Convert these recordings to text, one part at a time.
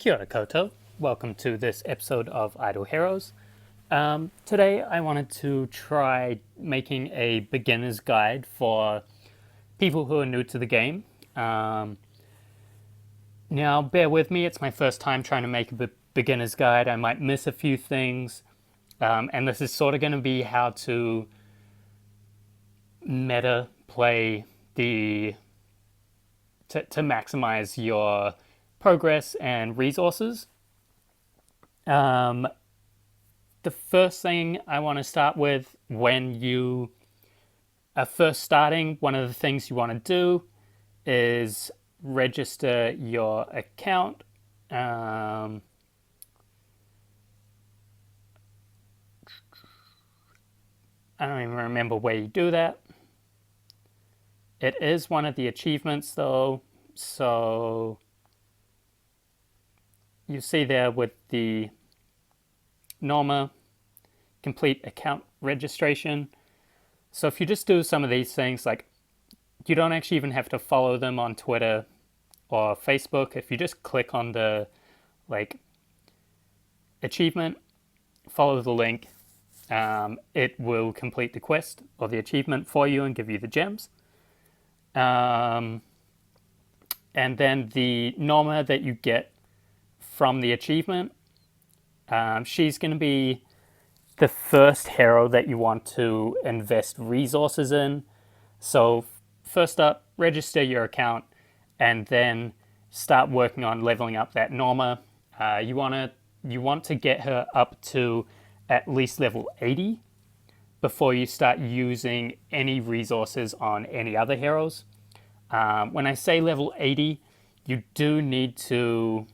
Kia ora koutou. Welcome to this episode of Idle Heroes. Today I wanted to try making a beginner's guide for people who are new to the game. Now, bear with me, it's my first time trying to make a beginner's guide. I might miss a few things, and this is sort of going to be how to meta play to maximize your progress and resources. The first thing I want to start with, when you are first starting, one of the things you want to do is register your account. I don't even remember where you do that. It is one of the achievements though, so you see there with the Norma, complete account registration. So if you just do some of these things, like you don't actually even have to follow them on Twitter or Facebook. If you just click on the achievement, follow the link, it will complete the quest or the achievement for you and give you the gems. And then the Norma that you get from the achievement, she's going to be the first hero that you want to invest resources in. So first up, register your account and then start working on leveling up that Norma. You want to get her up to at least level 80 before you start using any resources on any other heroes. When I say level 80, you do need to...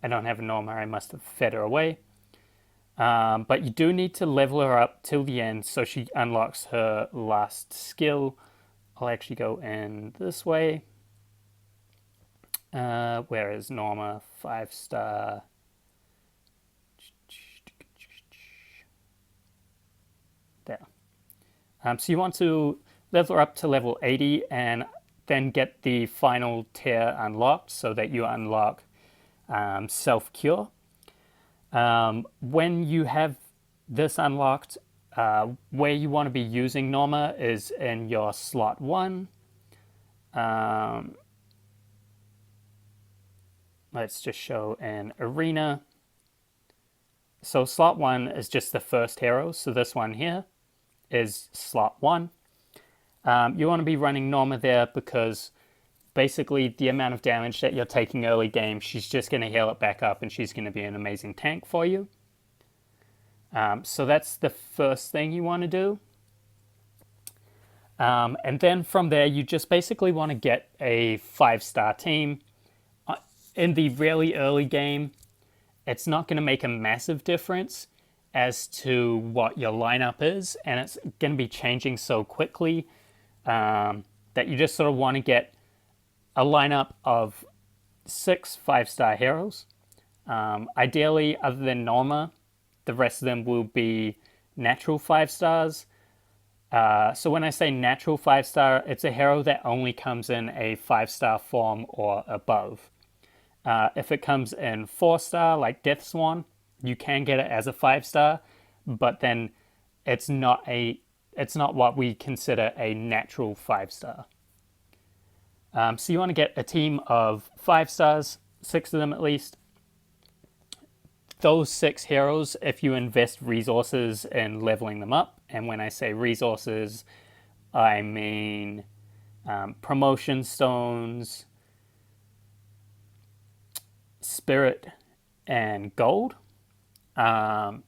I don't have a Norma, I must have fed her away. But you do need to level her up till the end so she unlocks her last skill. I'll actually go in this way. Where is Norma? 5-star. There. So you want to level her up to level 80 and then get the final tier unlocked so that you unlock self-cure. When you have this unlocked, where you want to be using Norma is in your slot 1. Let's just show an arena. So slot 1 is just the first hero, so this one here is slot 1. You want to be running Norma there because basically the amount of damage that you're taking early game, she's just going to heal it back up and she's going to be an amazing tank for you. So that's the first thing you want to do. And then from there, you just basically want to get a 5-star team. In the really early game, it's not going to make a massive difference as to what your lineup is, and it's going to be changing so quickly that you just sort of want to get a lineup of 6 5-star heroes. Ideally, other than Norma, the rest of them will be natural 5-stars. So when I say natural 5-star, it's a hero that only comes in a 5-star form or above. If it comes in 4-star, like Death Swan, you can get it as a 5-star, but then it's not what we consider a natural 5-star. So you want to get a team of 5-stars, 6 of them at least. Those 6 heroes, if you invest resources in leveling them up, and when I say resources, I mean promotion stones, spirit, and gold. Once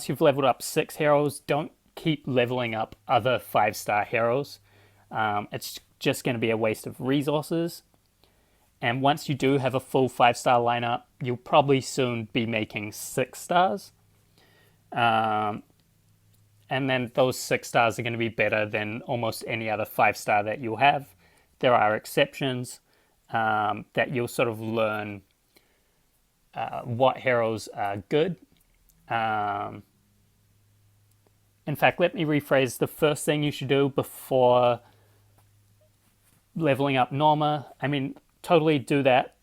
you've leveled up 6 heroes, don't keep leveling up other 5-star heroes. It's just going to be a waste of resources. And once you do have a full 5-star lineup, you'll probably soon be making 6 stars. And then those 6 stars are going to be better than almost any other 5-star that you'll have. There are exceptions that you'll sort of learn what heroes are good. In fact, let me rephrase. The first thing you should do before leveling up Norma. I mean, totally do that.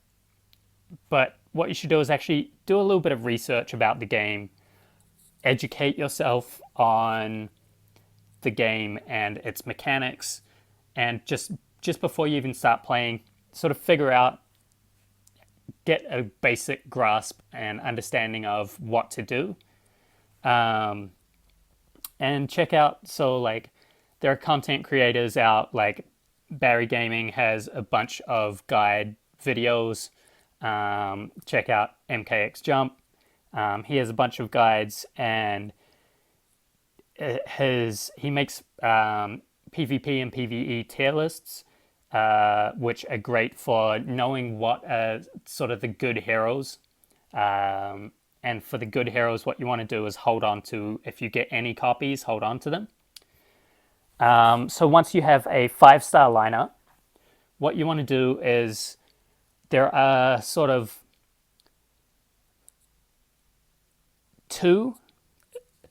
But what you should do is actually do a little bit of research about the game, educate yourself on the game and its mechanics, and just before you even start playing, sort of figure out, get a basic grasp and understanding of what to do. And check out, so like there are content creators out, like Barry Gaming has a bunch of guide videos. Check out MKX Jump. He has a bunch of guides, and he makes PvP and PvE tier lists, which are great for knowing what are sort of the good heroes. And for the good heroes, what you want to do is hold on to, if you get any copies, hold on to them. So once you have a 5-star lineup, what you want to do is, there are sort of two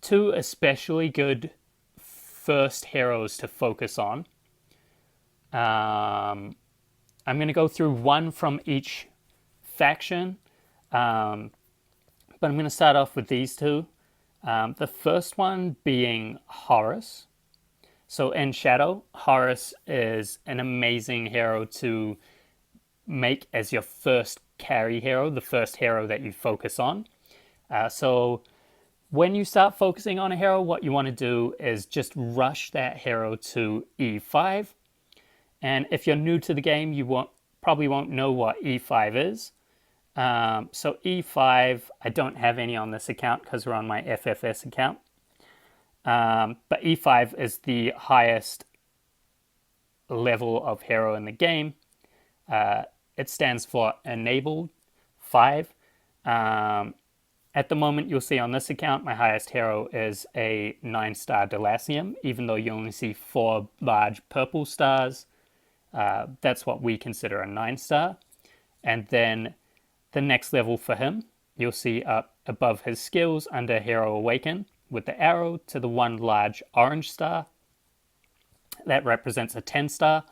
especially good first heroes to focus on. I'm going to go through one from each faction, but I'm going to start off with these two. The first one being Horus. So in Shadow, Horus is an amazing hero to make as your first carry hero, the first hero that you focus on. So when you start focusing on a hero, what you want to do is just rush that hero to E5. And if you're new to the game, you probably won't know what E5 is. So E5, I don't have any on this account because we're on my FFS account. But E5 is the highest level of hero in the game. It stands for Enabled 5. At the moment, you'll see on this account, my highest hero is a 9-star Delacium, even though you only see 4 large purple stars. That's what we consider a 9-star. And then the next level for him, you'll see up above his skills under Hero Awaken, with the arrow to the 1 large orange star. That represents a 10-star.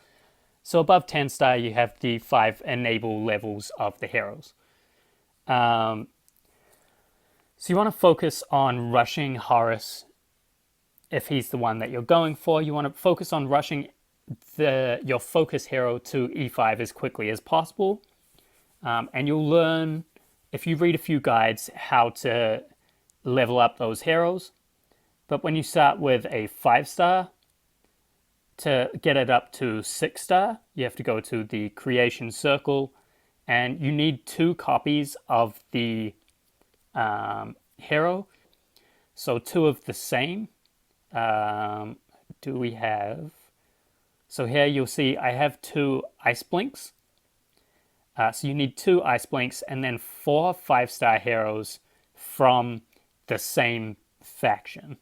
So above 10-star, you have the 5 enable levels of the heroes. So you want to focus on rushing Horus if he's the one that you're going for. You want to focus on rushing your focus hero to E5 as quickly as possible. And you'll learn, if you read a few guides, how to level up those heroes. But when you start with a 5-star, to get it up to 6-star, you have to go to the creation circle, and you need 2 copies of the hero. So 2 of the same. Do we have? So here you'll see I have 2 ice blinks. So you need 2 ice blinks and then 4 5-star heroes from the same faction.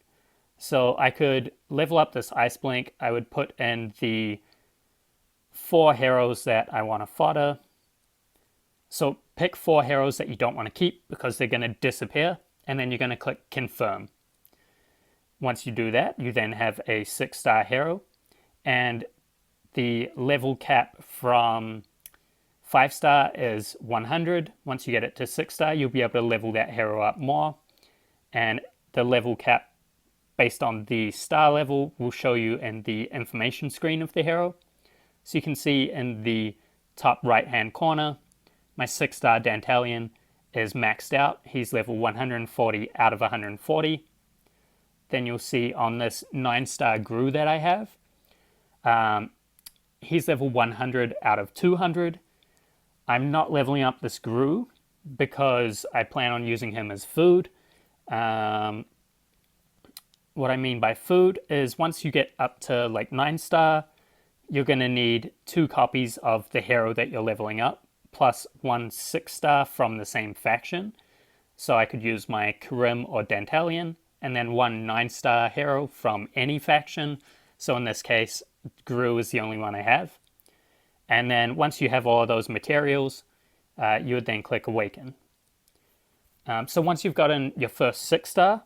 So I could level up this ice blink. I would put in the 4 heroes that I want to fodder. So pick 4 heroes that you don't want to keep because they're going to disappear, and then you're going to click confirm. Once you do that, you then have a 6-star hero, and the level cap from 5-star is 100. Once you get it to 6-star, you'll be able to level that hero up more, and the level cap based on the star level will show you in the information screen of the hero. So you can see in the top right hand corner, my 6-star Dantalion is maxed out. He's level 140 out of 140. Then you'll see on this 9-star Gru that I have, he's level 100 out of 200. I'm not leveling up this Gru because I plan on using him as food. What I mean by food is once you get up to like 9-star, you're going to need 2 copies of the hero that you're leveling up, plus 1 6-star from the same faction. So I could use my Karim or Dantalion, and then 1 9-star hero from any faction. So in this case, Gru is the only one I have. And then once you have all of those materials, you would then click Awaken. So once you've gotten your first 6-star,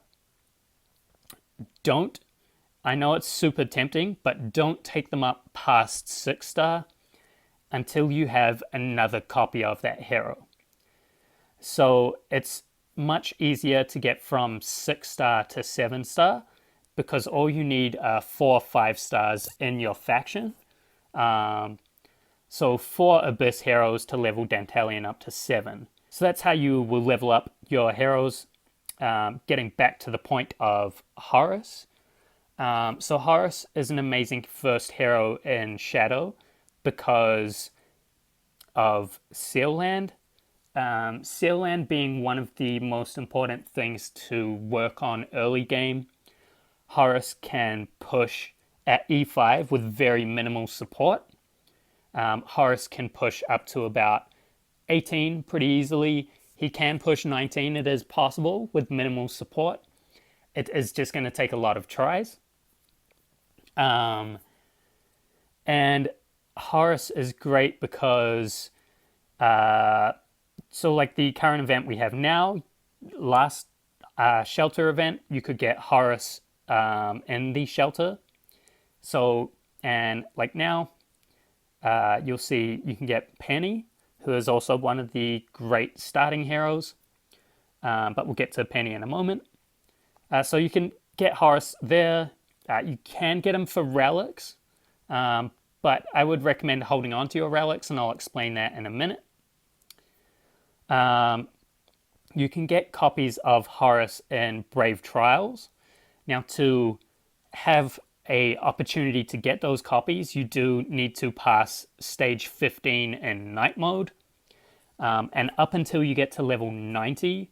I know it's super tempting, but don't take them up past 6-star. until you have another copy of that hero. So it's much easier to get from 6-star to 7-star because all you need are 4 5-stars in your faction. So 4 Abyss heroes to level Dantalion up to 7. So that's how you will level up your heroes, getting back to the point of Horus. So Horus is an amazing first hero in Shadow because of Seal Land. Seal Land being one of the most important things to work on early game. Horus can push at E5 with very minimal support. Horus can push up to about 18 pretty easily. He can push 19, it is possible with minimal support. It is just going to take a lot of tries. And Horus is great because, so like the current event we have now, last shelter event, you could get Horus in the shelter. So, and like now, you'll see you can get Penny, who is also one of the great starting heroes. But we'll get to Penny in a moment. So you can get Horus there. You can get him for relics, but I would recommend holding on to your relics, and I'll explain that in a minute. You can get copies of Horus in Brave Trials. Now, to have a opportunity to get those copies, you do need to pass stage 15 in night mode. And up until you get to level 90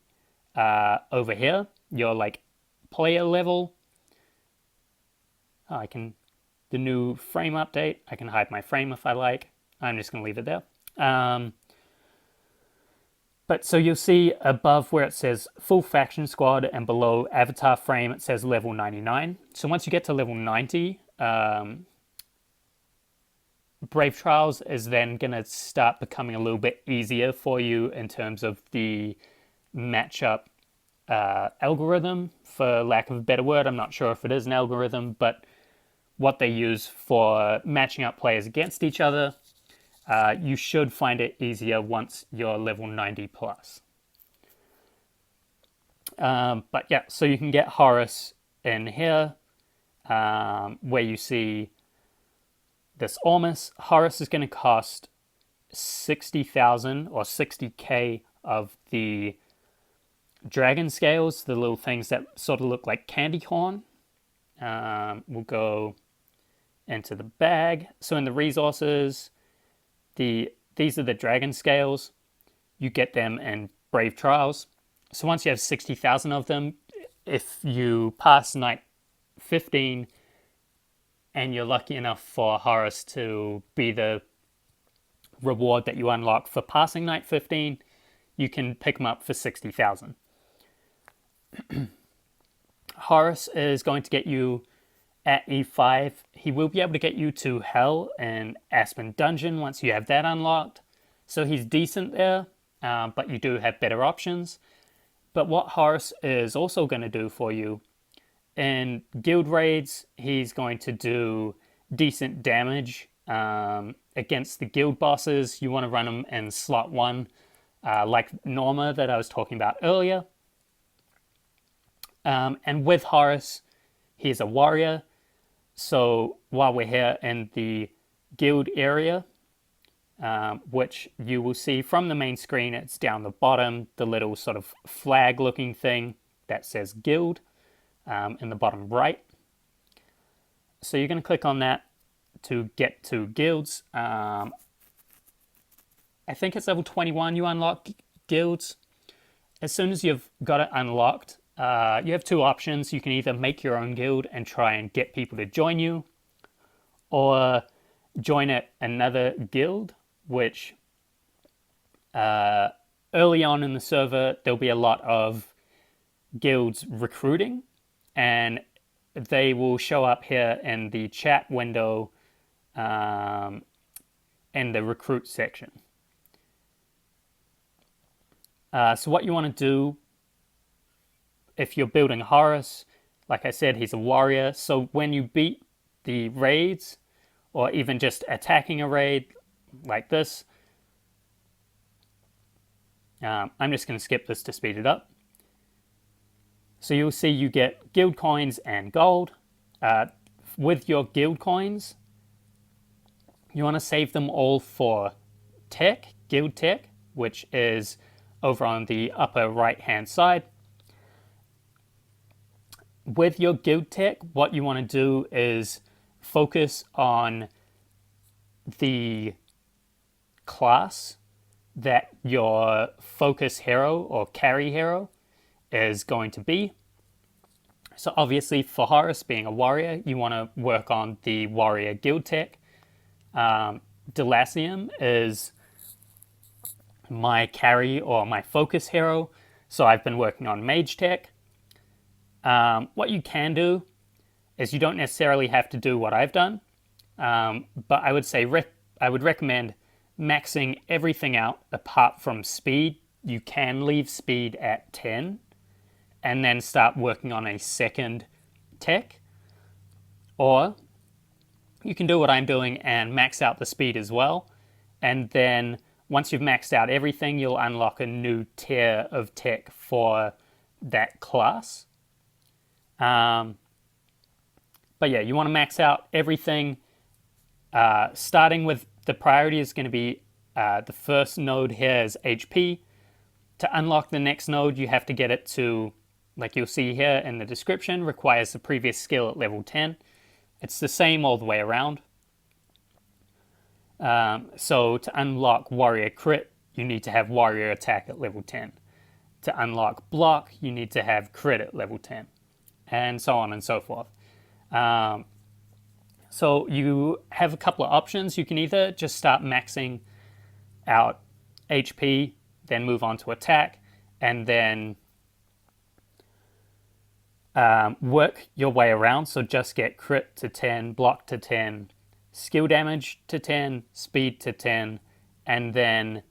over here, your like player level, the new frame update, I can hide my frame if I like. I'm just going to leave it there. But so you'll see above where it says full faction squad and below avatar frame, it says level 99. So once you get to level 90, Brave Trials is then going to start becoming a little bit easier for you in terms of the matchup algorithm, for lack of a better word. I'm not sure if it is an algorithm, but what they use for matching up players against each other. You should find it easier once you're level 90 plus. But yeah, so you can get Horus in here, where you see this Ormus. Horus is going to cost 60,000 or 60k of the dragon scales, the little things that sort of look like candy corn. We'll go into the bag. So in the resources, these are the dragon scales. You get them in Brave Trials. So once you have 60,000 of them, if you pass night 15 and you're lucky enough for Horus to be the reward that you unlock for passing night 15, you can pick them up for 60,000. Horus is going to get you at E5. He will be able to get you to Hell and Aspen Dungeon once you have that unlocked. So he's decent there, but you do have better options. But what Horus is also going to do for you, in guild raids, he's going to do decent damage against the guild bosses. You want to run them in slot 1, like Norma that I was talking about earlier. And with Horus, he's a warrior. So while we're here in the guild area, which you will see from the main screen, it's down the bottom, the little sort of flag looking thing that says guild in the bottom right. So you're going to click on that to get to guilds. I think it's level 21 you unlock guilds. As soon as you've got it unlocked, you have 2 options. You can either make your own guild and try and get people to join you, or join at another guild, which early on in the server, there'll be a lot of guilds recruiting, and they will show up here in the chat window in the recruit section. So what you want to do, if you're building Horus, like I said, he's a warrior. So when you beat the raids, or even just attacking a raid, like this. I'm just going to skip this to speed it up. So you'll see you get guild coins and gold. With your guild coins, you want to save them all for tech, guild tech, which is over on the upper right hand side. With your guild tech, what you want to do is focus on the class that your focus hero or carry hero is going to be. So obviously for Horus being a warrior, you want to work on the warrior guild tech. Delasium is my carry or my focus hero, so I've been working on mage tech. What you can do is you don't necessarily have to do what I've done, but I would say I would recommend maxing everything out apart from speed. You can leave speed at 10 and then start working on a second tech, or you can do what I'm doing and max out the speed as well, and then once you've maxed out everything, you'll unlock a new tier of tech for that class. But yeah, you want to max out everything. Starting with the priority is going to be the first node here is HP. To unlock the next node, you have to get it to, like you'll see here in the description, requires the previous skill at level 10. It's the same all the way around. So to unlock warrior crit, you need to have warrior attack at level 10. To unlock block, you need to have crit at level 10. And so on and so forth. So you have a couple of options. You can either just start maxing out HP, then move on to attack, and then work your way around. So just get crit to 10, block to 10, skill damage to 10, speed to 10, and then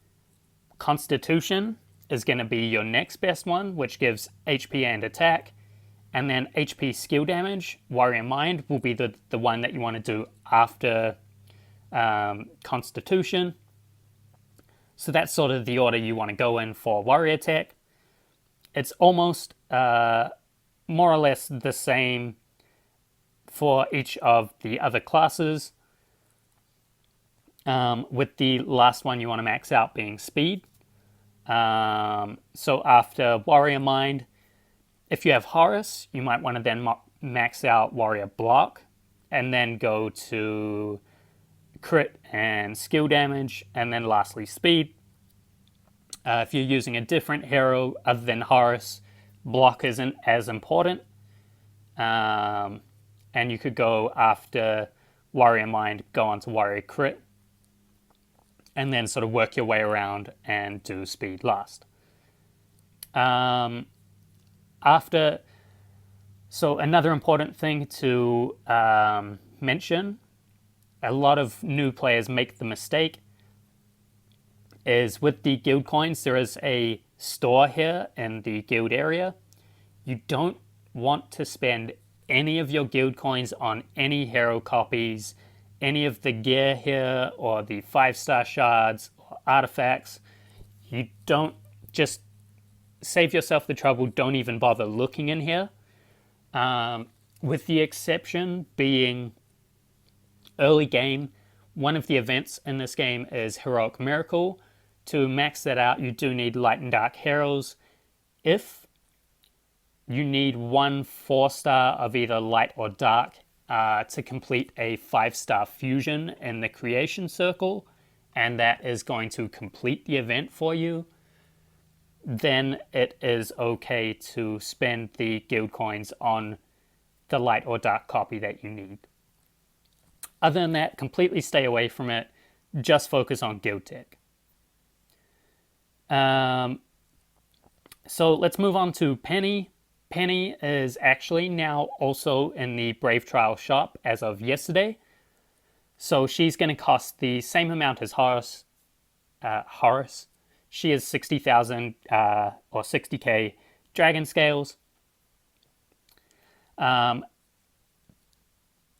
Constitution is going to be your next best one, which gives HP and attack. And then HP skill damage, Warrior Mind, will be the one that you want to do after Constitution. So that's sort of the order you want to go in for Warrior Tech. It's almost more or less the same for each of the other classes, with the last one you want to max out being Speed. So after Warrior Mind, if you have Horus, you might want to then max out Warrior Block and then go to crit and skill damage, and then lastly Speed. If you're using a different hero other than Horus, block isn't as important. And you could go after Warrior Mind, go on to Warrior Crit, and then sort of work your way around and do Speed last. So another important thing to mention, a lot of new players make the mistake, is with the guild coins, there is a store here in the guild area. You don't want to spend any of your guild coins on any hero copies, any of the gear here, or the 5-star shards, or artifacts. You don't, just save yourself the trouble, don't even bother looking in here. With the exception being early game, one of the events in this game is Heroic Miracle. To max that out, you do need Light and Dark Heroes. If you need one 4-star of either Light or Dark to complete a 5-star fusion in the Creation Circle, and that is going to complete the event for you, then it is okay to spend the guild coins on the Light or Dark copy that you need. Other than that, completely stay away from it. Just focus on guild tech. So let's move on to Penny. Penny is actually now also in the Brave Trial shop as of yesterday. So she's going to cost the same amount as Horus. She is 60,000 or 60k dragon scales.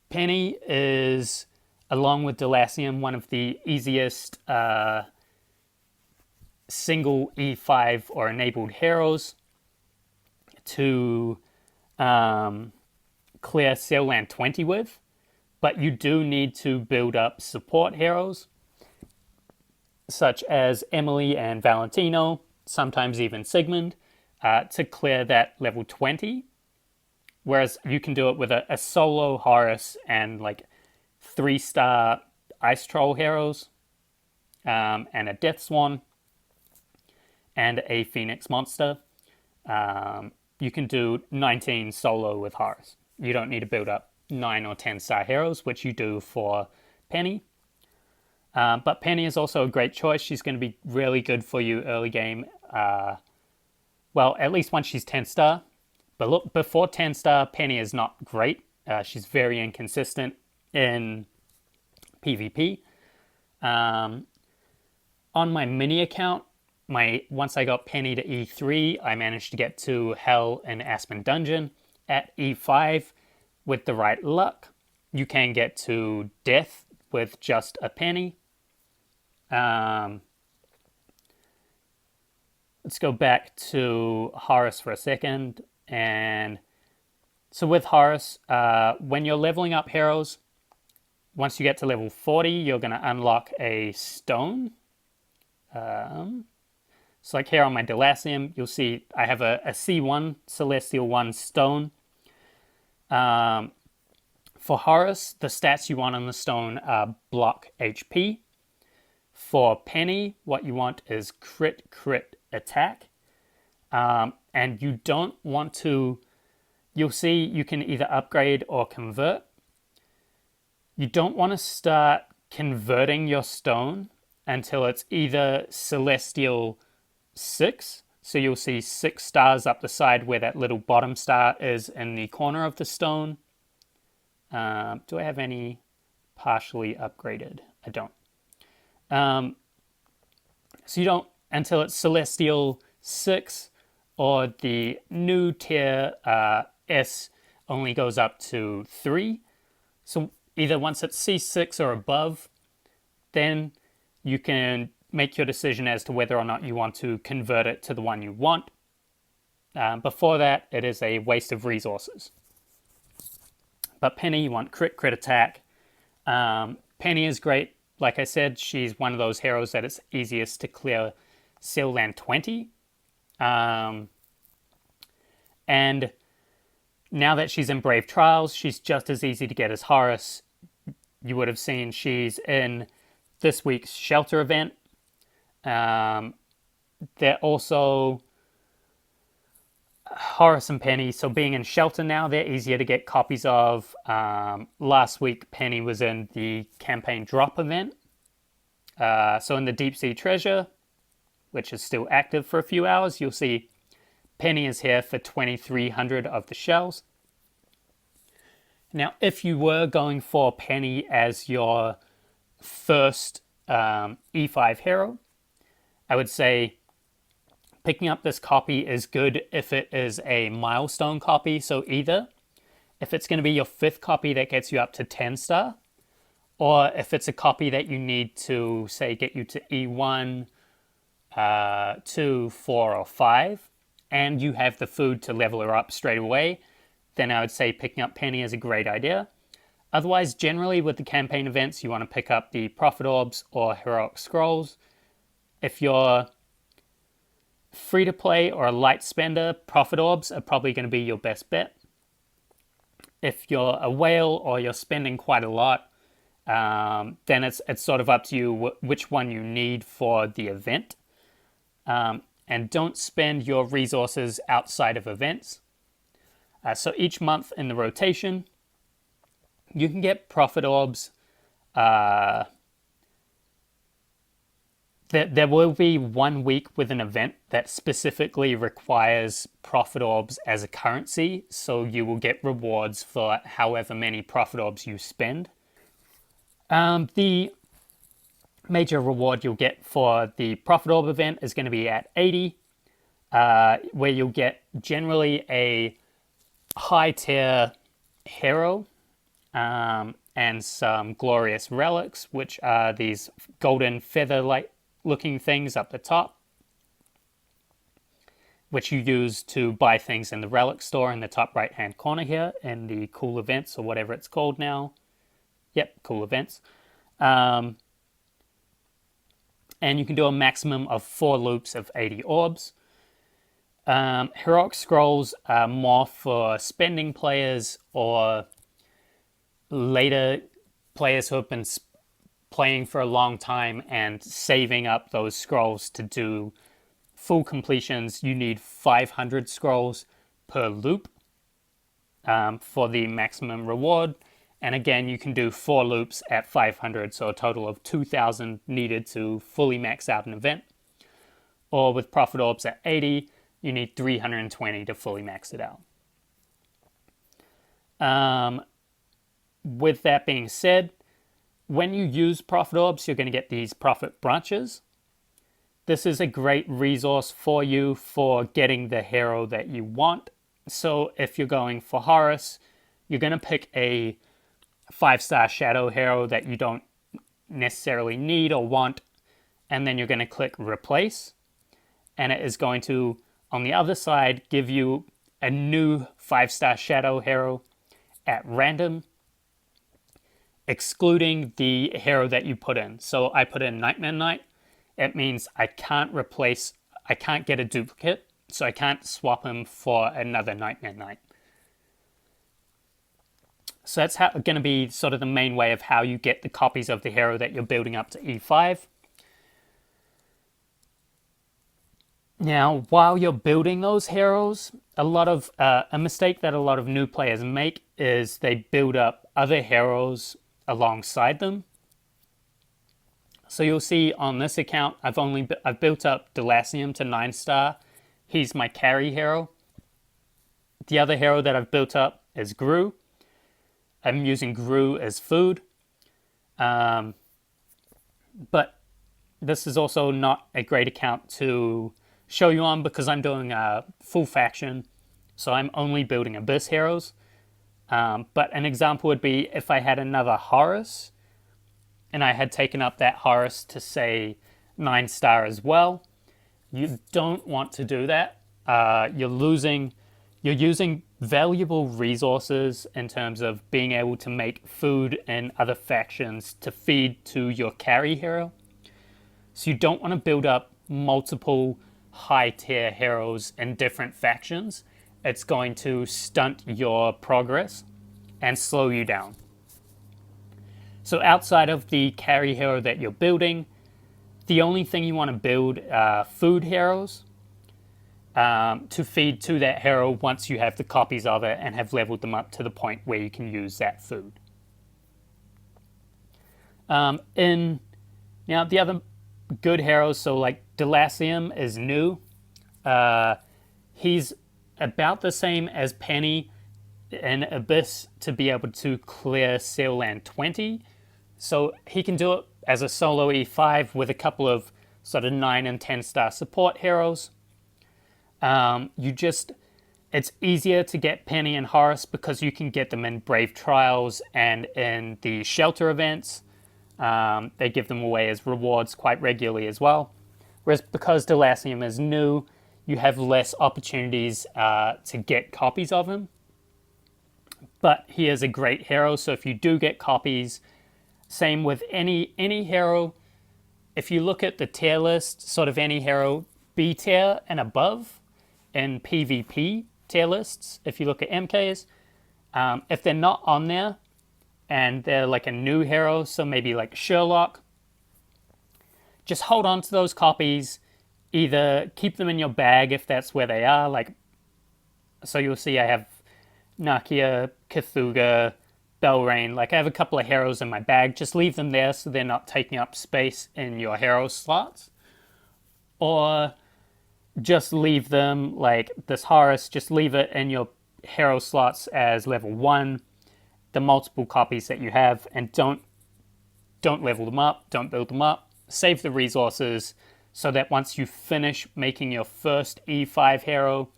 Penny is along with Delacium, one of the easiest single E5 or enabled heroes to clear Seal Land 20 with, but you do need to build up support heroes such as Emily and Valentino, sometimes even Sigmund, to clear that level 20. Whereas you can do it with a solo Horus and like 3-star Ice Troll heroes, and a Death Swan, and a Phoenix Monster. You can do 19 solo with Horus. You don't need to build up 9 or 10-star heroes, which you do for Penny. But Penny is also a great choice. She's going to be really good for you early game. Well, at least once she's 10-star. But look, before 10-star, Penny is not great. She's very inconsistent in PvP. On my mini account, once I got Penny to E3, I managed to get to Hell and Aspen Dungeon. At E5, with the right luck, you can get to Death with just a Penny. Let's go back to Horus for a second. And so with Horus, when you're leveling up heroes, once you get to level 40, you're going to unlock a stone. So like here on my Delacium, you'll see I have a C1, Celestial 1 stone. For Horus, the stats you want on the stone are block HP. For Penny, what you want is crit attack. And you don't want to, you'll see you can either upgrade or convert. You don't want to start converting your stone until it's either Celestial 6. So you'll see 6 stars up the side where that little bottom star is in the corner of the stone. Do I have any partially upgraded? I don't. So you don't until it's Celestial 6, or the new tier S only goes up to 3. So either once it's C6 or above, then you can make your decision as to whether or not you want to convert it to the one you want. Before that, it is a waste of resources. But Penny, you want crit attack. Penny is great. Like I said, she's one of those heroes that it's easiest to clear Seal Land 20. And now that she's in Brave Trials, she's just as easy to get as Horus. You would have seen she's in this week's Shelter event. They're also Horus and Penny, so being in Shelter now, they're easier to get copies of. Last week, Penny was in the campaign drop event. So in the Deep Sea Treasure, which is still active for a few hours, you'll see Penny is here for 2,300 of the shells. Now, if you were going for Penny as your first E5 hero, I would say picking up this copy is good if it is a milestone copy. So either if it's going to be your 5th copy that gets you up to 10-star, or if it's a copy that you need to, say, get you to E1, 2, 4, or 5, and you have the food to level her up straight away, then I would say picking up Penny is a great idea. Otherwise, generally with the campaign events, you want to pick up the Prophet Orbs or Heroic Scrolls. If you're free to play or a light spender, Prophet Orbs are probably going to be your best bet. If you're a whale or you're spending quite a lot, then it's sort of up to you which one you need for the event. And don't spend your resources outside of events. So each month in the rotation, you can get Prophet Orbs. There will be 1 week with an event that specifically requires Prophet Orbs as a currency, so you will get rewards for however many Prophet Orbs you spend. The major reward you'll get for the Prophet Orb event is going to be at 80, where you'll get generally a high tier hero. and some glorious relics, which are these golden feather-like looking things up the top, which you use to buy things in the relic store in the top right hand corner here in the cool events or whatever it's called now. Yep, cool events. And you can do a maximum of 4 loops of 80 orbs. Heroic scrolls are more for spending players or later players who have been playing for a long time and saving up those scrolls to do full completions. You need 500 scrolls per loop for the maximum reward. And again, you can do 4 loops at 500, so a total of 2,000 needed to fully max out an event. Or with Prophet Orbs at 80, you need 320 to fully max it out. With that being said, when you use Prophet Orbs, you're going to get these Prophet Branches. This is a great resource for you for getting the hero that you want. So if you're going for Horus, you're going to pick a 5-star shadow hero that you don't necessarily need or want, and then you're going to click replace, and it is going to, on the other side, give you a new 5-star shadow hero at random, excluding the hero that you put in. So I put in Nightmare Knight. It means I can't get a duplicate, so I can't swap him for another Nightmare Knight. So that's going to be sort of the main way of how you get the copies of the hero that you're building up to E5. Now, while you're building those heroes, a mistake that a lot of new players make is they build up other heroes alongside them. So you'll see on this account, I've built up Delacium to 9-star. He's my carry hero. The other hero that I've built up is Gru. I'm using Gru as food. But this is also not a great account to show you on because I'm doing a full faction. So I'm only building Abyss heroes. But an example would be if I had another Horus and I had taken up that Horus to say 9-star as well. You don't want to do that. You're using valuable resources in terms of being able to make food in other factions to feed to your carry hero. So you don't want to build up multiple high tier heroes in different factions. It's going to stunt your progress and slow you down. So outside of the carry hero that you're building, the only thing you want to build are food heroes to feed to that hero once you have the copies of it and have leveled them up to the point where you can use that food. Now the other good heroes, so like Delacium is new. He's about the same as Penny in Abyss to be able to clear Seal Land 20. So he can do it as a solo E5 with a couple of sort of 9 and 10-star support heroes. It's easier to get Penny and Horus because you can get them in Brave Trials and in the Shelter events. They give them away as rewards quite regularly as well. Whereas because Delacium is new, you have less opportunities to get copies of him. But he is a great hero, so if you do get copies, same with any hero. If you look at the tier list, sort of any hero B tier and above in PvP tier lists, if you look at MKs, if they're not on there and they're like a new hero, so maybe like Sherlock, just hold on to those copies. Either keep them in your bag if that's where they are. Like, so you'll see I have Nakia, Cthulhu, Belrain. Like I have a couple of heroes in my bag. Just leave them there so they're not taking up space in your hero slots. Or just leave them, like this Horus, just leave it in your hero slots as level 1, the multiple copies that you have, and don't level them up, don't build them up. Save the resources so that once you finish making your first E5 hero,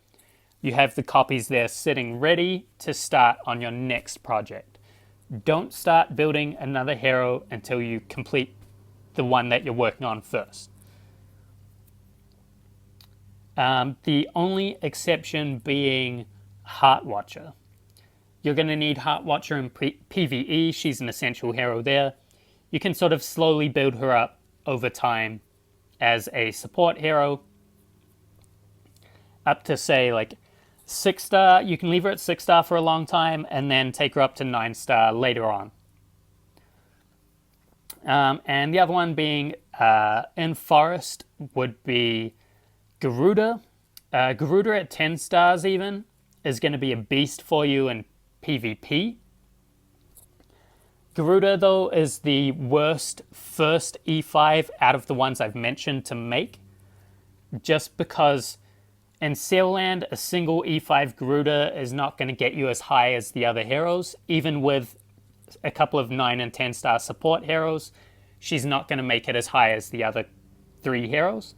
you have the copies there sitting ready to start on your next project. don't start building another hero until you complete the one that you're working on first. The only exception being Heart Watcher. You're going to need Heart Watcher in PvE. She's an essential hero there. You can sort of slowly build her up over time as a support hero. Up to, say, like 6-star. You can leave her at 6-star for a long time and then take her up to 9-star later on. And the other one being in Forest would be Garuda. Garuda at 10 stars even is going to be a beast for you in PvP. Garuda, though, is the worst first E5 out of the ones I've mentioned to make, just because in Sailland, a single E5 Garuda is not going to get you as high as the other heroes. Even with a couple of 9 and 10 star support heroes, she's not going to make it as high as the other 3 heroes.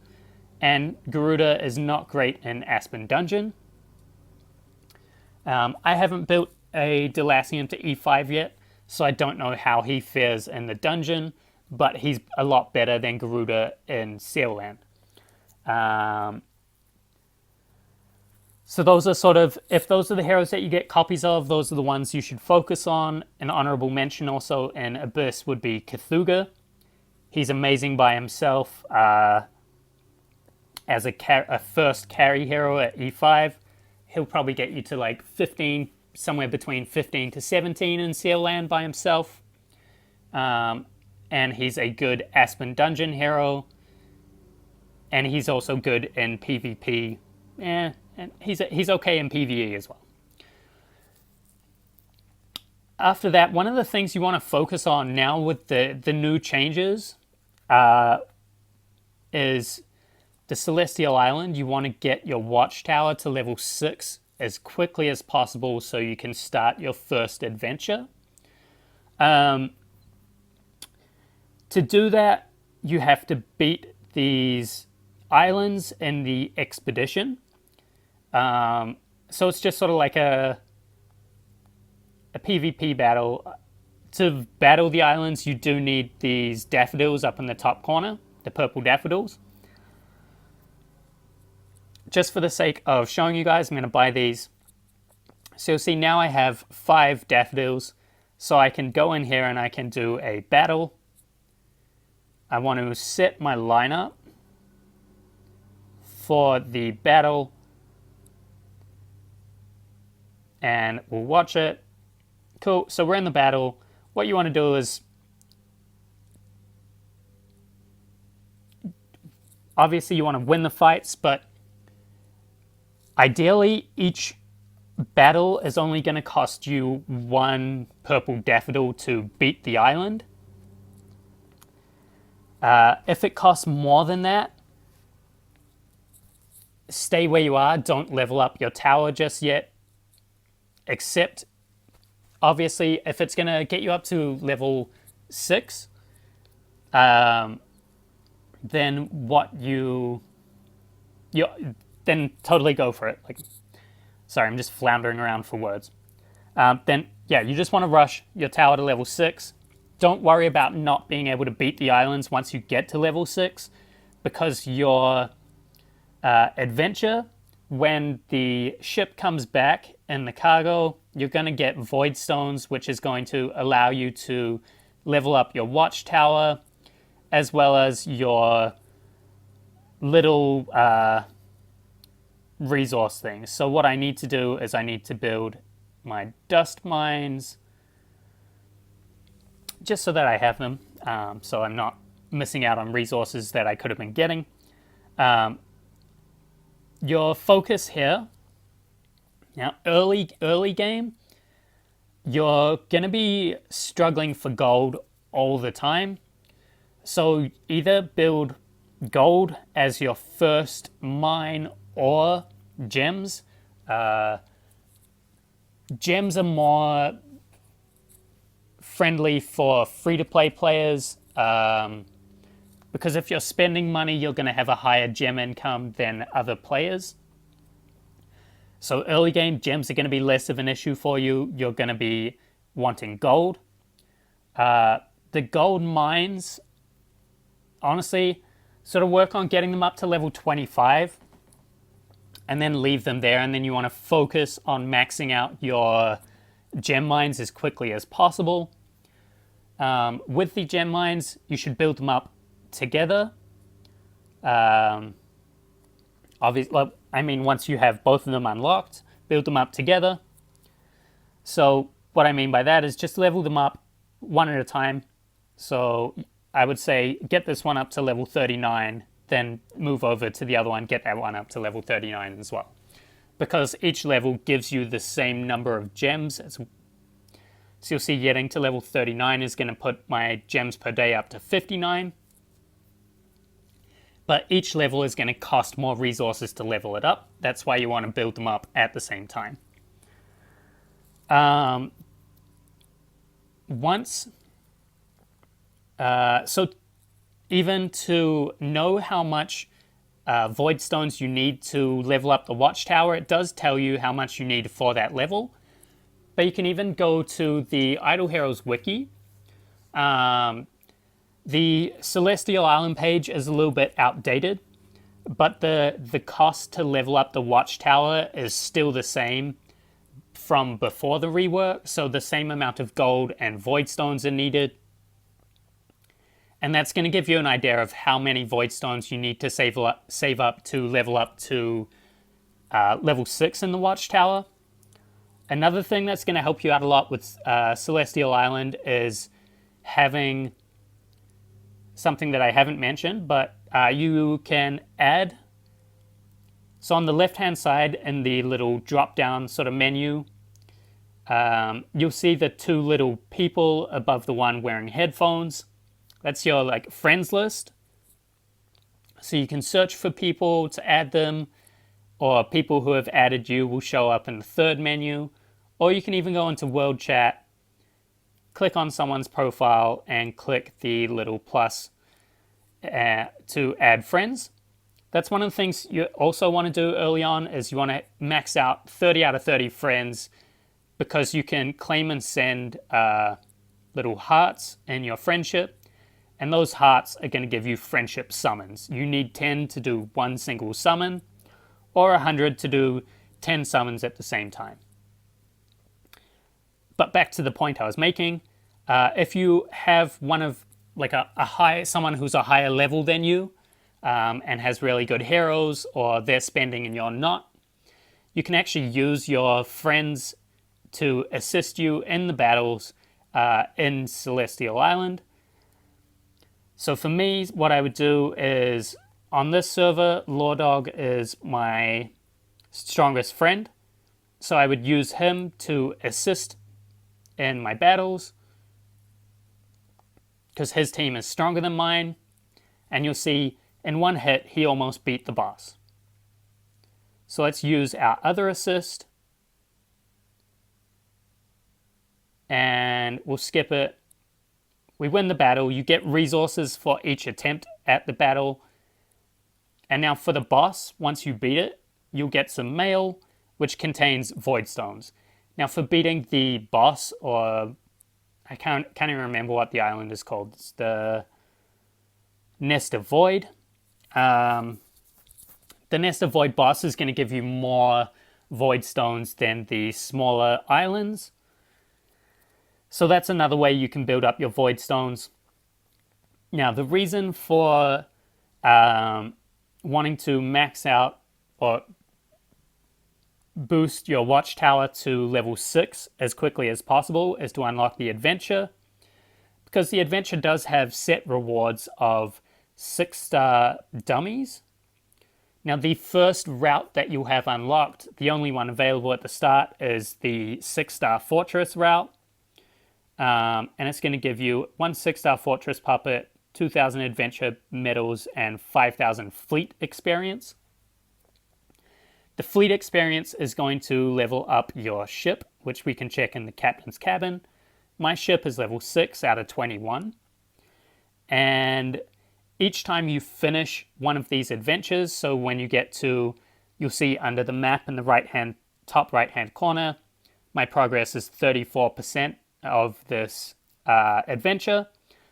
And Garuda is not great in Aspen Dungeon. I haven't built a Delacian to E5 yet, so I don't know how he fares in the dungeon, but he's a lot better than Garuda in Sailland. So those are sort of, if those are the heroes that you get copies of, those are the ones you should focus on. An honorable mention also in Abyss would be Cthulhu. He's amazing by himself as a first carry hero at E5. He'll probably get you to like 15, somewhere between 15 to 17 in Sailland by himself. And he's a good Aspen Dungeon hero. And he's also good in PvP. And he's okay in PvE as well. After that, one of the things you want to focus on now with the new changes is the Celestial Island. You want to get your watchtower to level 6 as quickly as possible so you can start your first adventure. To do that, you have to beat these islands in the expedition. So it's just sort of like a PvP battle. To battle the islands, you do need these daffodils up in the top corner, the purple daffodils. Just for the sake of showing you guys, I'm going to buy these. So you'll see now I have 5 daffodils, so I can go in here and I can do a battle. I want to set my lineup for the battle, and we'll watch it. Cool, so we're in the battle. What you want to do is, obviously you want to win the fights, but ideally each battle is only going to cost you 1 purple daffodil to beat the island. If it costs more than that, stay where you are. Don't level up your tower just yet. Except, obviously, if it's going to get you up to level 6, then then totally go for it. Like, sorry, I'm just floundering around for words. Then, yeah, you just want to rush your tower to level 6. Don't worry about not being able to beat the islands once you get to level 6, because your adventure, when the ship comes back in the cargo, you're going to get void stones, which is going to allow you to level up your watchtower, as well as your little resource things. So what I need to do is I need to build my dust mines, just so that I have them, so I'm not missing out on resources that I could have been getting. Your focus here, now early game, you're going to be struggling for gold all the time. So either build gold as your first mine or gems. Gems are more friendly for free-to-play players, because if you're spending money, you're going to have a higher gem income than other players. So early game, gems are going to be less of an issue for you. You're going to be wanting gold. The gold mines, honestly, sort of work on getting them up to level 25 and then leave them there. And then you want to focus on maxing out your gem mines as quickly as possible. With the gem mines, you should build them up together. Obviously, I mean, once you have both of them unlocked, build them up together. So what I mean by that is just level them up one at a time. So I would say get this one up to level 39, then move over to the other one, get that one up to level 39 as well. Because each level gives you the same number of gems. So you'll see getting to level 39 is going to put my gems per day up to 59. But each level is going to cost more resources to level it up. That's why you want to build them up at the same time. So even to know how much void stones you need to level up the watchtower, it does tell you how much you need for that level. But you can even go to the Idle Heroes wiki. The Celestial Island page is a little bit outdated, but the cost to level up the watchtower is still the same from before the rework, so the same amount of gold and void stones are needed. And that's going to give you an idea of how many void stones you need to save up to level up to level 6 in the watchtower. Another thing that's going to help you out a lot with Celestial Island is having something that I haven't mentioned, but you can add. So on the left-hand side in the little drop-down sort of menu, you'll see the two little people above the one wearing headphones. That's your like friends list. So you can search for people to add them, or people who have added you will show up in the third menu. Or you can even go into World Chat, click on someone's profile, and click the little plus to add friends. That's one of the things you also want to do early on, is you want to max out 30 out of 30 friends, because you can claim and send little hearts in your friendship, and those hearts are going to give you friendship summons. You need 10 to do one single summon, or 100 to do 10 summons at the same time. But back to the point I was making, if you have one of like someone who's a higher level than you, and has really good heroes, or they're spending and you're not, you can actually use your friends to assist you in the battles in Celestial Island. So for me, what I would do is, on this server, Lordog is my strongest friend. So I would use him to assist in my battles, because his team is stronger than mine. And you'll see in one hit, he almost beat the boss. So let's use our other assist. And we'll skip it. We win the battle. You get resources for each attempt at the battle. And now for the boss, once you beat it, you'll get some mail, which contains void stones. Now for beating the boss, or I can't even remember what the island is called. It's the Nest of Void. The Nest of Void boss is going to give you more void stones than the smaller islands. So that's another way you can build up your void stones. Now the reason for wanting to max out or boost your watchtower to level 6 as quickly as possible is to unlock the adventure, because the adventure does have set rewards of 6-star dummies. Now the first route that you'll have unlocked, the only one available at the start, is the 6-star fortress route. And it's going to give you 1 6-star fortress puppet, 2,000 adventure medals, and 5,000 fleet experience. The fleet experience is going to level up your ship, which we can check in the captain's cabin. My ship is level 6 out of 21. And each time you finish one of these adventures, so when you get to, you'll see under the map in the top right hand corner, my progress is 34% of this adventure.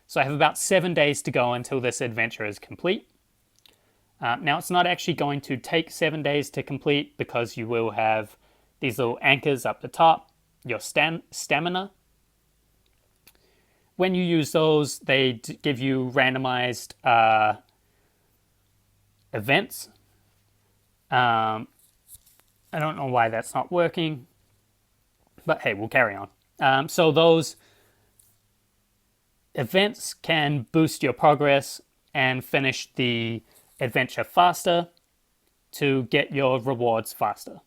So I have about 7 days to go until this adventure is complete. Now it's not actually going to take 7 days to complete because you will have these little anchors up the top, your stamina. When you use those, they give you randomized events. I don't know why that's not working, but hey, we'll carry on. So those events can boost your progress and finish the adventure faster to get your rewards faster.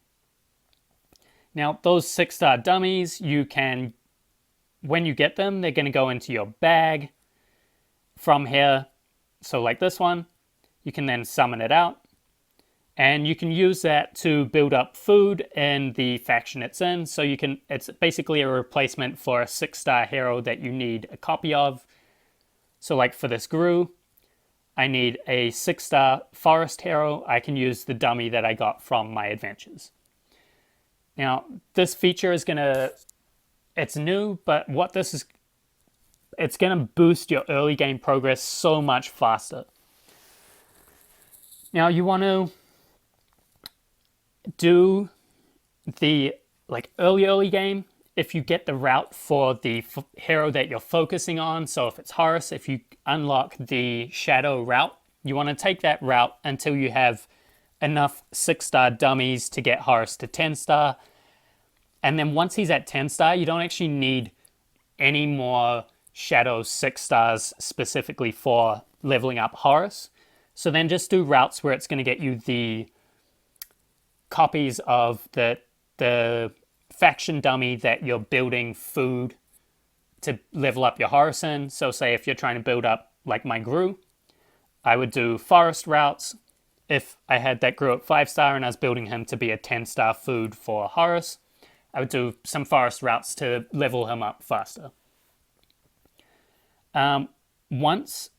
Now, those 6-star dummies, you can, when you get them, they're going to go into your bag from here. So like this one, you can then summon it out. And you can use that to build up food in the faction it's in. So you can, it's basically a replacement for a 6-star hero that you need a copy of. So like for this Guru, I need a 6-star forest hero. I can use the dummy that I got from my adventures. Now, this feature is gonna, it's new, but what this is, it's gonna boost your early game progress so much faster. Now you want to do the early game if you get the route for the hero that you're focusing on. So if it's Horus, if you unlock the shadow route, you want to take that route until you have enough 6-star dummies to get Horus to 10-star. And then once he's at 10-star, you don't actually need any more shadow 6-stars specifically for leveling up Horus. So then just do routes where it's going to get you the copies of the faction dummy that you're building food to level up your Horus in. So say if you're trying to build up like my Gru, I would do forest routes. If I had that Gru at 5-star and I was building him to be a 10-star food for Horus, I would do some forest routes to level him up faster. Once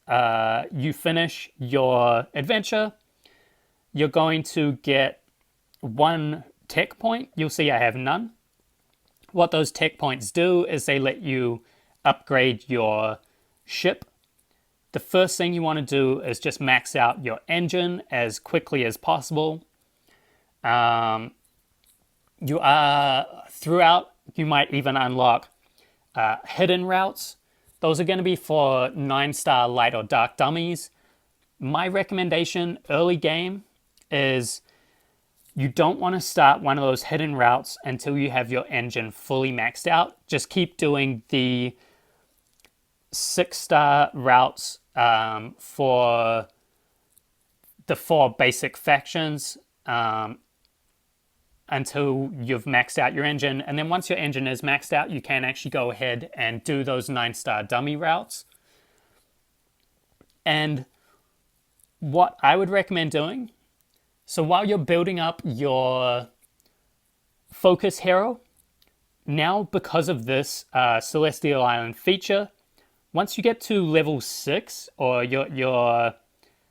you finish your adventure, you're going to get 1 tech point. You'll see I have none. What those tech points do is they let you upgrade your ship. The first thing you want to do is just max out your engine as quickly as possible. Throughout, you might even unlock hidden routes. Those are going to be for 9-star light or dark dummies. My recommendation early game is you don't want to start one of those hidden routes until you have your engine fully maxed out. Just keep doing the 6-star routes for the 4 basic factions until you've maxed out your engine. And then once your engine is maxed out, you can actually go ahead and do those 9-star dummy routes. And what I would recommend doing, so while you're building up your focus hero, now because of this Celestial Island feature, once you get to level 6, or your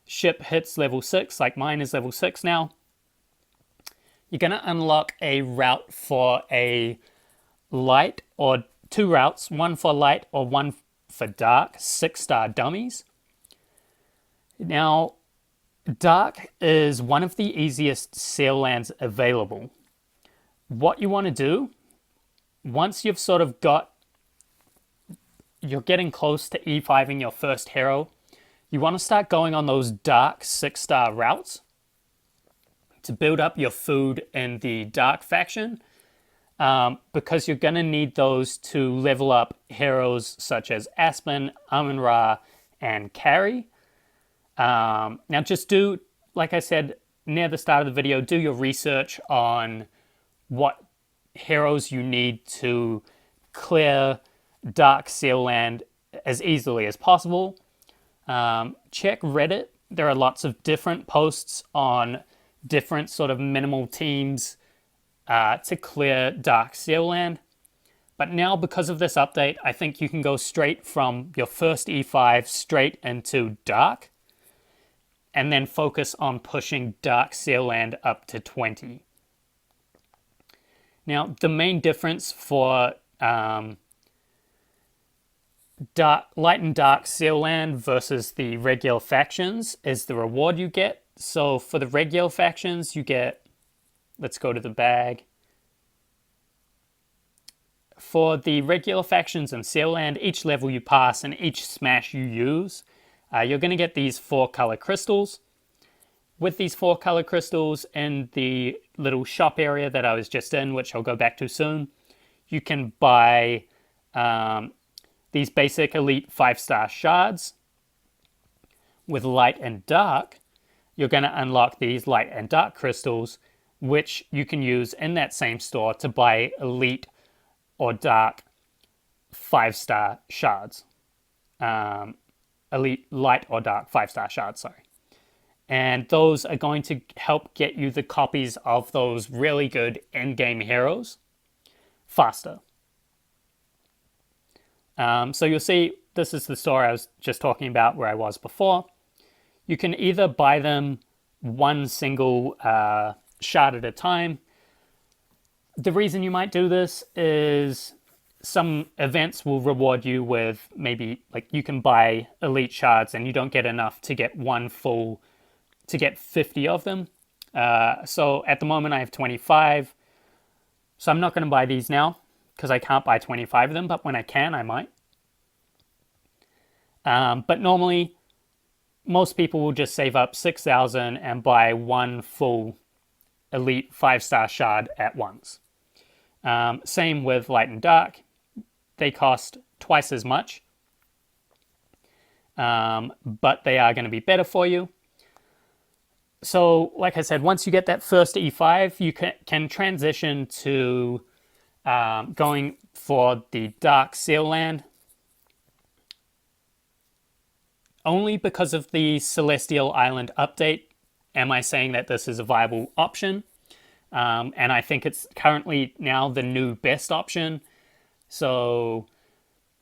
ship hits level 6, like mine is level 6 now, you're going to unlock a route for a light, or 2 routes, one for light or one for dark, 6-star dummies. Now, dark is one of the easiest sail lands available. What you want to do, once you've sort of you're getting close to E5ing your first hero, you want to start going on those dark 6-star routes to build up your food in the dark faction, because you're going to need those to level up heroes such as Aspen, Amun-Ra, and Carrie. Now just do, like I said near the start of the video, do your research on what heroes you need to clear Dark Seal Land as easily as possible. Check Reddit. There are lots of different posts on different sort of minimal teams to clear Dark Seal Land. But now, because of this update, I think you can go straight from your first E5 straight into Dark, and then focus on pushing Dark Seal Land up to 20. Now, the main difference for light and dark seal land versus the regular factions is the reward you get. So for the regular factions, you get, let's go to the bag. For the regular factions and seal land, each level you pass and each smash you use, you're going to get these 4-color crystals. With these 4-color crystals in the little shop area that I was just in, which I'll go back to soon, you can buy these basic elite 5-star shards. With light and dark, you're going to unlock these light and dark crystals, which you can use in that same store to buy elite or dark 5-star shards. Elite light or dark 5-star shards, sorry. And those are going to help get you the copies of those really good in-game heroes faster. So you'll see this is the store I was just talking about where I was before. You can either buy them one single shard at a time. The reason you might do this is some events will reward you with maybe, like, you can buy elite shards and you don't get enough to get to get 50 of them. So at the moment I have 25. So I'm not going to buy these now because I can't buy 25 of them, but when I can, I might. But normally, most people will just save up 6,000 and buy one full elite 5-star shard at once. Same with light and dark. They cost twice as much, but they are going to be better for you. So, like I said, once you get that first E5, you can transition to going for the Dark Seal Land. Only because of the Celestial Island update am I saying that this is a viable option. And I think it's currently now the new best option. So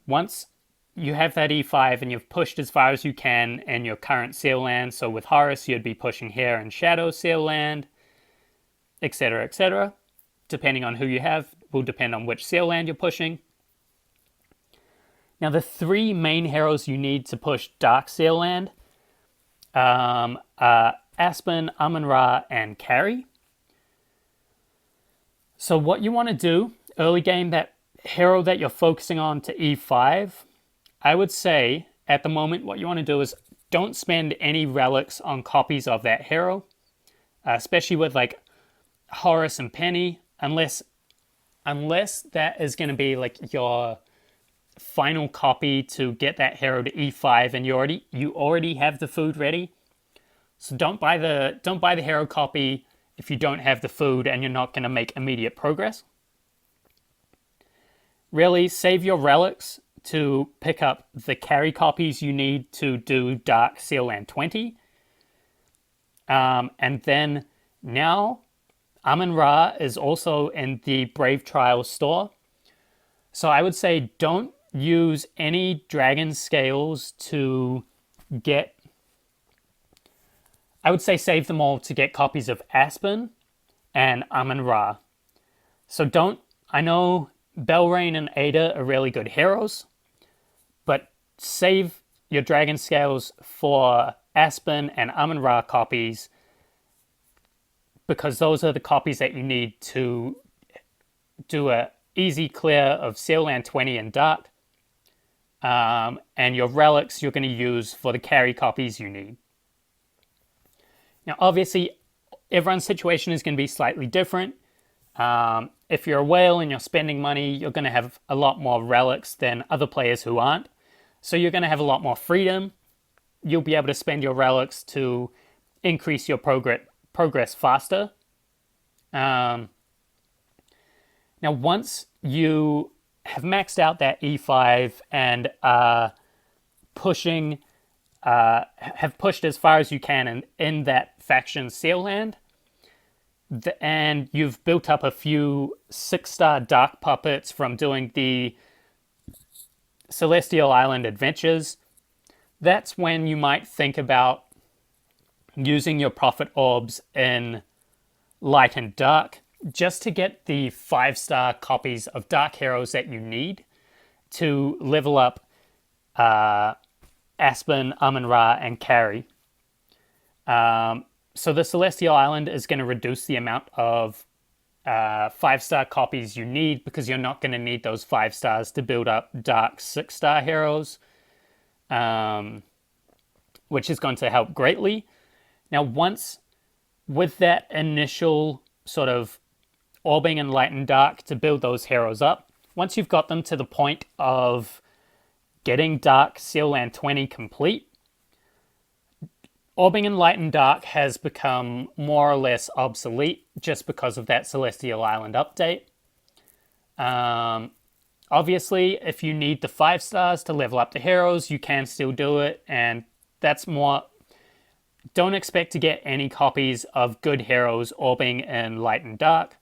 once you have that E5 and you've pushed as far as you can in your current seal land, so with Horus you'd be pushing here and Shadow seal land, etc., depending on who you have, will depend on which seal land you're pushing. Now the 3 main heroes you need to push Dark Seal Land are Aspen, Amun-Ra, and Carry. So what you want to do, early game, that hero that you're focusing on to E5, I would say at the moment what you want to do is don't spend any relics on copies of that hero, especially with like Horus and Penny, unless that is going to be like your final copy to get that hero to E5 and you already have the food ready. So don't buy the hero copy if you don't have the food and you're not going to make immediate progress. Really save your relics to pick up the carry copies you need to do Dark Seal Land 20. And then now Amun-Ra is also in the Brave Trial store. So I would say don't use any dragon scales to get... I would say save them all to get copies of Aspen and Amun-Ra. So don't... I know Belrain and Ada are really good heroes, but save your dragon scales for Aspen and Amun-Ra copies, because those are the copies that you need to do a easy clear of Seal Land 20 and Dark. And your relics you're going to use for the carry copies you need. Now, obviously, everyone's situation is going to be slightly different. If you're a whale and you're spending money, you're going to have a lot more relics than other players who aren't. So you're going to have a lot more freedom. You'll be able to spend your relics to increase your progress faster. Now, once you have maxed out that E5 and have pushed as far as you can in that faction seal land, and you've built up a few 6-star dark puppets from doing the Celestial Island adventures, that's when you might think about using your profit orbs in light and dark, just to get the 5-star copies of dark heroes that you need to level up Aspen, Amun-Ra, and Carry. So the Celestial Island is going to reduce the amount of 5-star copies you need, because you're not going to need those 5 stars to build up Dark 6-star heroes, which is going to help greatly. Now, once with that initial sort of orbing in Light and Dark to build those heroes up, once you've got them to the point of getting Dark Seal Land 20 complete, orbing in Light and Dark has become more or less obsolete just because of that Celestial Island update. Obviously, if you need the 5 stars to level up the heroes, you can still do it, and that's more... Don't expect to get any copies of good heroes orbing in Light and Dark.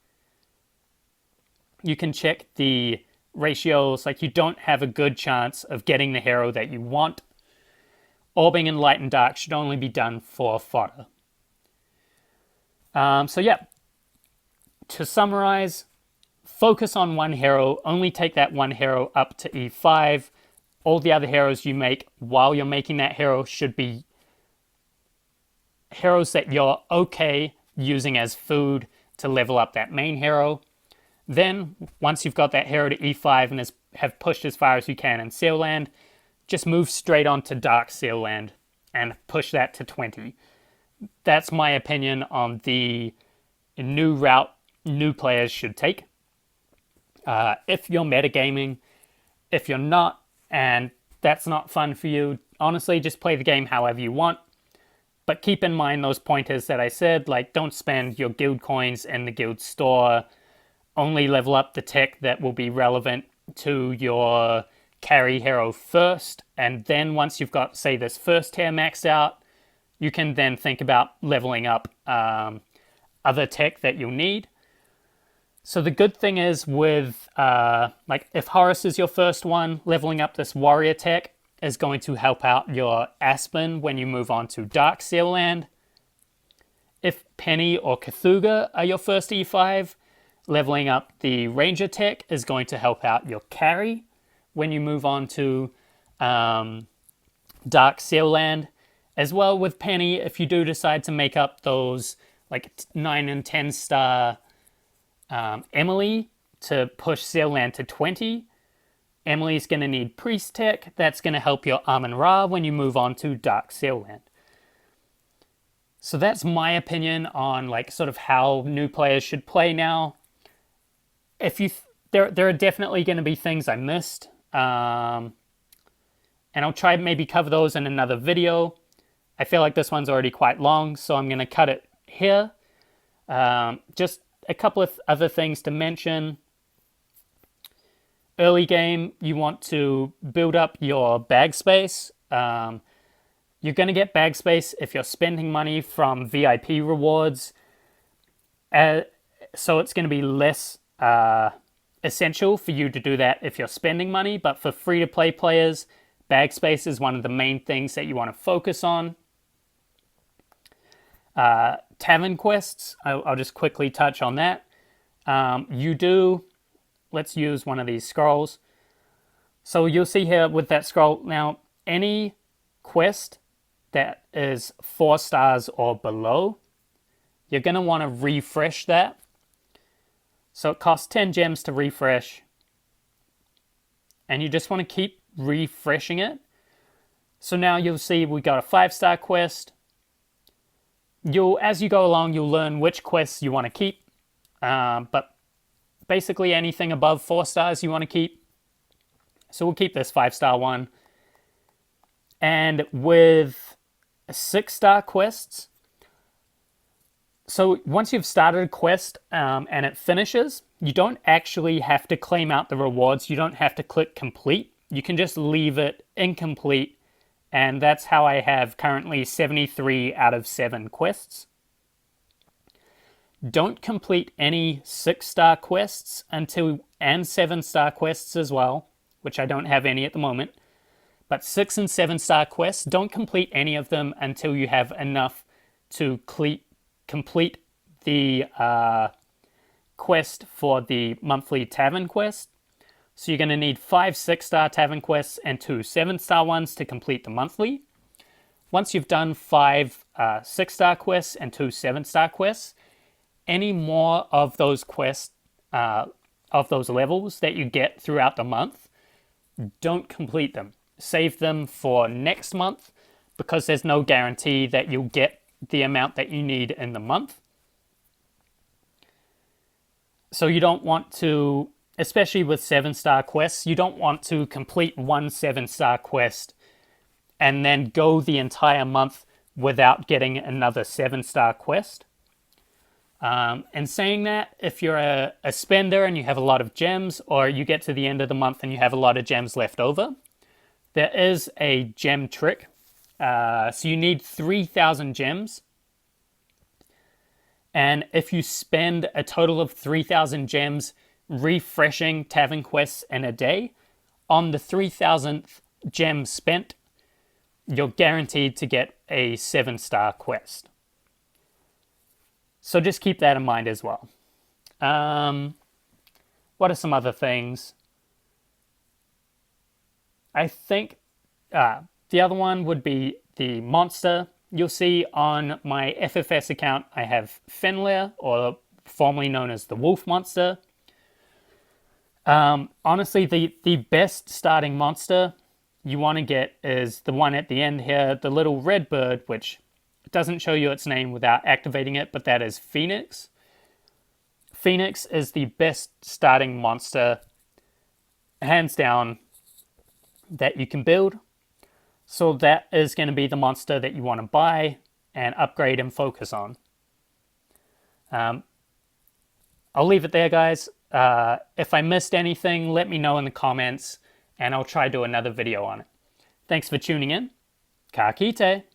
You can check the ratios, like you don't have a good chance of getting the hero that you want. Orbing in Light and Dark should only be done for fodder. So yeah, to summarize, focus on one hero, only take that one hero up to E5. All the other heroes you make while you're making that hero should be heroes that you're okay using as food to level up that main hero. Then, once you've got that hero to E5 and have pushed as far as you can in Seal Land, just move straight on to Dark Seal Land and push that to 20. That's my opinion on the new route new players should take. If you're metagaming, if you're not, and that's not fun for you, honestly, just play the game however you want. But keep in mind those pointers that I said, like don't spend your guild coins in the guild store. Only level up the tech that will be relevant to your carry hero first. And then once you've got, say, this first tier maxed out, you can then think about leveling up other tech that you'll need. So the good thing is with, like if Horus is your first one, leveling up this warrior tech is going to help out your Aspen when you move on to Dark Seal Land. If Penny or Cthulhu are your first E5, leveling up the Ranger tech is going to help out your carry when you move on to Dark Seal Land. As well with Penny, if you do decide to make up those like 9 and 10 star Emily to push Seal Land to 20, Emily's going to need Priest Tech. That's going to help your Amun-Ra when you move on to Dark Seal Land. So that's my opinion on like sort of how new players should play now. If you there are definitely going to be things I missed, and I'll try maybe cover those in another video. I feel like this one's already quite long, so I'm going to cut it here. Just a couple of other things to mention. Early game, you want to build up your bag space. You're going to get bag space if you're spending money from VIP rewards. So it's going to be less essential for you to do that if you're spending money. But for free-to-play players, bag space is one of the main things that you want to focus on. Tavern quests, I'll just quickly touch on that. Let's use one of these scrolls. So you'll see here with that scroll, now any quest that is 4 stars or below, you're going to want to refresh that. So it costs 10 gems to refresh. And you just want to keep refreshing it. So now you'll see we got a 5-star quest. As you go along, you'll learn which quests you want to keep. But basically anything above 4 stars you want to keep. So we'll keep this 5-star one. And with 6-star quests, so once you've started a quest and it finishes, you don't actually have to claim out the rewards. You don't have to click complete. You can just leave it incomplete. And that's how I have currently 73 out of 7 quests. Don't complete any 6-star quests and 7-star quests as well, which I don't have any at the moment. But 6 and 7-star quests, don't complete any of them until you have enough to complete the quest for the monthly tavern quest. So you're going to need 5 6-star tavern quests and 2 7-star ones to complete the monthly. Once you've done 5 6-star quests and 2 7-star quests, any more of those quests, of those levels that you get throughout the month, don't complete them. Save them for next month, because there's no guarantee that you'll get the amount that you need in the month. So you don't want to, especially with 7-star quests, you don't want to complete one 7-star quest and then go the entire month without getting another 7-star quest. And saying that, if you're a spender and you have a lot of gems, or you get to the end of the month and you have a lot of gems left over, there is a gem trick. So you need 3,000 gems. And if you spend a total of 3,000 gems refreshing tavern quests in a day, on the 3,000th gem spent, you're guaranteed to get a 7-star quest. So just keep that in mind as well. What are some other things? I think the other one would be the monster. You'll see on my FFS account, I have Fenrir, or formerly known as the wolf monster. Honestly, the best starting monster you want to get is the one at the end here, the little red bird, which doesn't show you its name without activating it, but that is Phoenix. Phoenix is the best starting monster, hands down, that you can build. So that is going to be the monster that you want to buy and upgrade and focus on. I'll leave it there, guys. If I missed anything, let me know in the comments, and I'll try to do another video on it. Thanks for tuning in. Ka kite!